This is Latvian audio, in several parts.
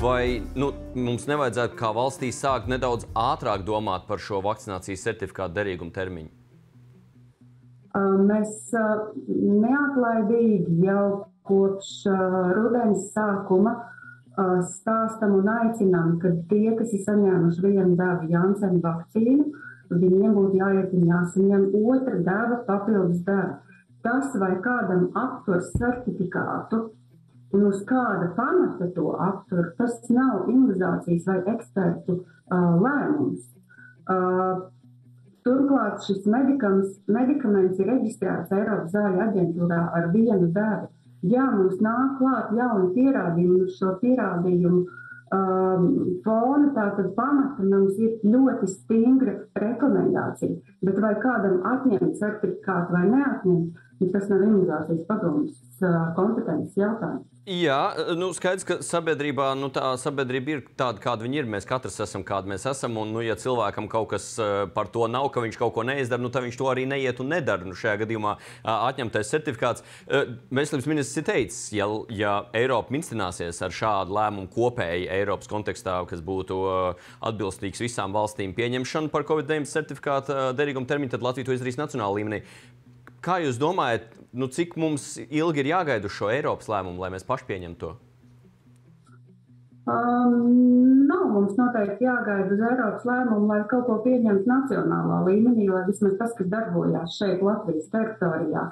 Vai mums nevajadzētu kā valstī sākt nedaudz ātrāk domāt par šo vakcinācijas certifikātu derīgumu termiņu? Mēs neatlaidīgi jau kopš rudens sākuma stāstam un aicinām, ka tie, kas ir saņēmuši vienu devu Janssen vakcīnu, viņiem būtu jāiet un jāsaņem otra deva papildus deva. Tas, vai kādam aptur certifikātu un uz kāda pamata to aptur, tas nav imunizācijas vai ekspertu lēmums. Turklāt šis medikaments ir reģistrēts Eiropas zāļu aģentūrā ar vienu devu. Ja mums nāk klāt jauni pierādījumi, uz šo pierādījumu fona, tātad pamata mums ir ļoti stingra rekomendācija. Bet vai kādam atņemt certifikātu vai neatņemt, tas nav imunizācijas padomes kompetences jautājums. Jā, skaidrs, ka sabiedrībā, tā sabiedrība ir tāda, kāda viņa ir. Mēs katrs esam, kāda mēs esam, un, ja cilvēkam kaut kas par to nav, ka viņš kaut ko neizdara, tad viņš to arī neiet un nedara. Šajā gadījumā atņemtais certifikāts. Veselības ministrs ir teicis, ja Eiropa minstināsies ar šādu lēmumu kopēji Eiropas kontekstā, kas būtu atbilstīgs visām valstīm pieņemšanu par COVID-19 certifikātu derīgumu termiņu, tad Latvija to izdarīs nacionālā līmenī. Kā jūs domājat, cik mums ilgi ir jāgaida uz šo Eiropas lēmumu, lai mēs paši pieņemtu to? Nav mums noteikti jāgaida uz Eiropas lēmumu, lai kaut ko pieņemtu nacionālā līmenī, lai vismaz tas, kas darbojās šeit Latvijas teritorijā.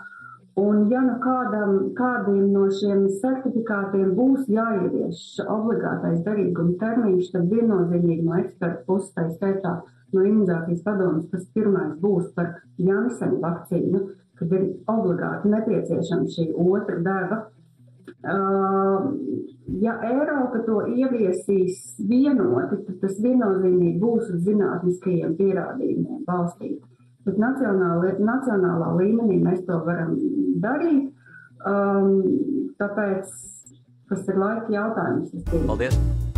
Un ja kādiem no šiem certifikātiem būs jāievieš obligātais derīguma termiņš, tad viennozīmīgi no ekspertu puses, tā skaitā no imunizācijas padomes, kas pirmais būs par Janssen vakcīnu, kad ir obligāti nepieciešama šī otra deva. Ja Eiropa to ieviesīs vienoti, tad tas viennozīmīgi būs uz zinātniskajiem pierādījumiem balstīti. Bet nacionālā līmenī mēs to varam darīt, tāpēc tas ir laika jautājums. Paldies!